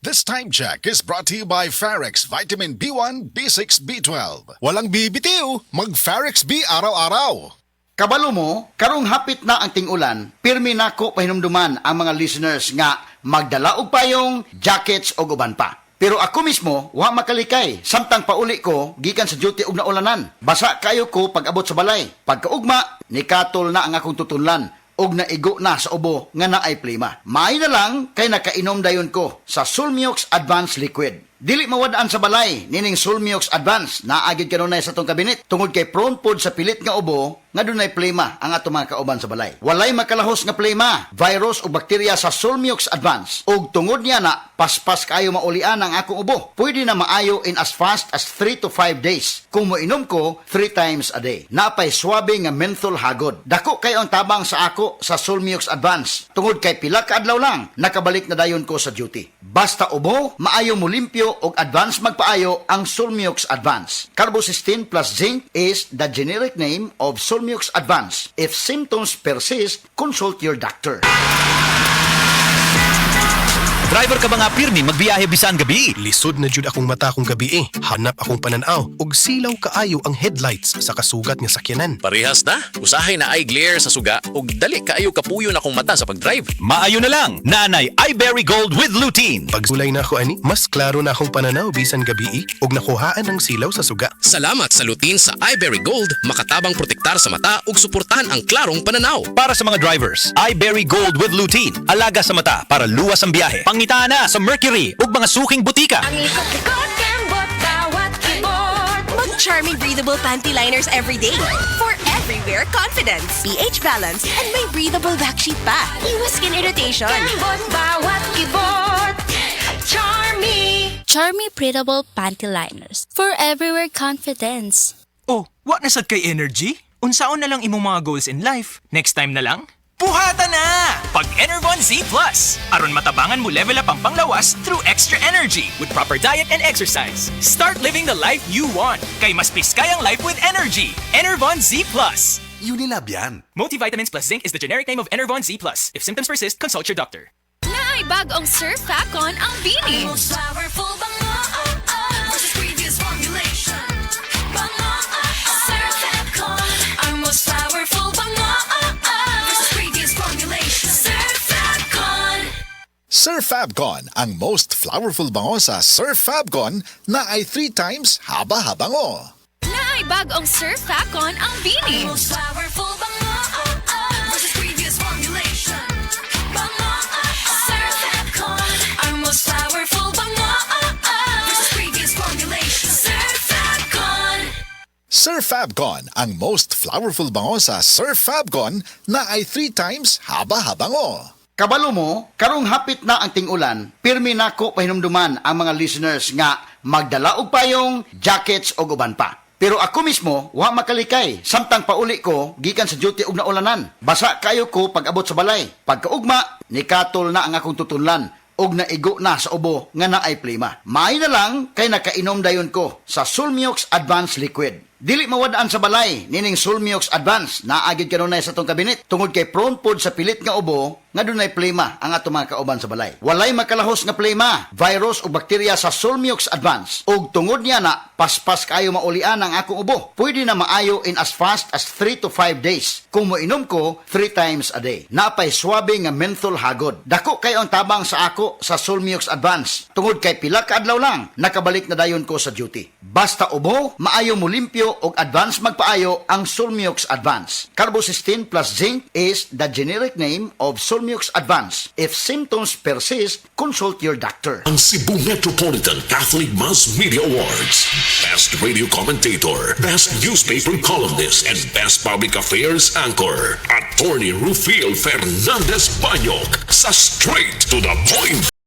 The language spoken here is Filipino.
This time check is brought to you by Farex Vitamin B1, B6, B12. Walang bibitiw, mag-Farex B araw-araw. Kabalo mo, karong hapit na ang ting-ulan, pirmi nako pahinumduman ang mga listeners nga magdala og payong, jackets o uban pa. Pero ako mismo, wa makalikay. Samtang pauli ko, gikan sa duty og naulanan. Basa kayo ko pag abot sa balay. Pagkaugma, nikatol na ang akong tutunlan og naigo na sa ubo nga naay plima. Maay na lang kay nakainom dayon ko sa Sulmiox Advanced Liquid. Dili mawadaan sa balay nining Sulmiox Advance naagid kanunay sa tong kabinet tungod kay prone pod sa pilit nga ubo nga dunay plema ang ato mga kauban sa balay. Walay makalahos nga plema, virus o bakterya sa Sulmiox Advance ug tungod niya na paspas kayo maulian ang akong ubo. Pwede na maayo in as fast as 3 to 5 days kung moinom ko 3 times a day. Napay swabe nga menthol hagod. Dako kayo ang tabang sa ako sa Sulmiox Advance tungod kay pila ka adlaw lang nakabalik na dayon ko sa duty. Basta ubo, maayo mo limpyo og advance magpaayo ang Sulmiox Advance. Carbocysteine plus zinc is the generic name of Sulmiox Advance. If symptoms persist, consult your doctor. Driver ka ba nga pirmi magbiyahe bisan gabi? Lisod na jud akong mata kong gabi eh. Hanap akong pananaw og silaw kaayo ang headlights sa kasugat nga sakyanan. Parehas na. Usahay na eye glare sa suga ug dali kaayo kapuyo na akong mata sa pagdrive. Maayo na lang, nanay iBerry Gold with lutein. Pagsulay na ako ani, mas klaro na akong pananaw bisan gabi eh og nakuhaan ang silaw sa suga. Salamat sa lutein sa iBerry Gold, makatabang protektar sa mata ug suportahan ang klarong pananaw. Para sa mga drivers, iBerry Gold with lutein. Alaga sa mata para luwas ang biyahe. Pangita na sa Mercury ug mga suking butika. Ang ikot-ikot kembot bawat kibot. Mag-Charmy breathable panty liners every day. For everywhere confidence. pH balance and may breathable backsheet pa. Iwas skin irritation. Kembot bawat kibot. Charmy. Charmy Breathable Panty Liners for everywhere confidence. Oh, what nasad kay energy? Unsaon na lang imong mga goals in life? Next time na lang? Puhata na! Pag Enervon Z+. Aron matabangan mo level up ang panglawas through extra energy with proper diet and exercise. Start living the life you want. Kay mas piskay ang life with energy. Enervon Z+. Unilab yan. Multivitamins plus zinc is the generic name of Enervon Z+. If symptoms persist, consult your doctor. Naay bagong Surf Facon ang Bini. Most powerful bango versus previous formulation. Bango Surf Facon. Ang most powerful bango versus previous formulation. Surf Facon. Surf Fabcon, ang most flowerful bango sa Surf Fabcon na ay 3 times haba-habango. Naay bagong Surf Facon ang Bini. Ang most powerful bango versus previous formulation. Bango Surf Facon. Ang most powerful bango versus previous formulation. Surf Facon. Surf Fabcon, ang most flowerful bango sa Surf Fabcon na ay 3 times haba-habango. Kabalo mo, karong hapit na ang ting-ulan, pirmi nako pahinumduman ang mga listeners nga magdala og payong, jackets o uban pa. Pero ako mismo, wa makalikay. Samtang pauli ko, gikan sa duty og naulanan. Basa kayo ko pag abot sa balay. Pagkaugma, nikatol na ang akong tutunlan og naigo na sa ubo nga naay plema. Maay na lang kay nakainom dayon ko sa Sulmiox Advanced Liquid. Dili mawadaan sa balay nining Sulmiox Advance naagid kanunay sa tong kabinet tungod kay prone pod sa pilit nga ubo nga dunay plema ang ato mga kauban sa balay. Walay makalahos nga plema, virus o bakterya sa Sulmiox Advance ug tungod niya na paspas kayo maulian ang akong ubo. Pwede na maayo in as fast as 3 to 5 days kung moinom ko 3 times a day. Napay swabe nga menthol hagod. Dako kayo ang tabang sa ako sa Sulmiox Advance tungod kay pila ka adlaw lang nakabalik na dayon ko sa duty. Basta ubo, maayo mo limpyo og advance magpaayo ang Sulmiox Advance. Carbocysteine plus zinc is the generic name of Sulmiox Advance. If symptoms persist, consult your doctor. Ang Cebu Metropolitan Catholic Mass Media Awards. Best Radio Commentator, Best Newspaper Columnist, and Best Public Affairs Anchor. Attorney Rufil Fernandez Banyok sa Straight to the Point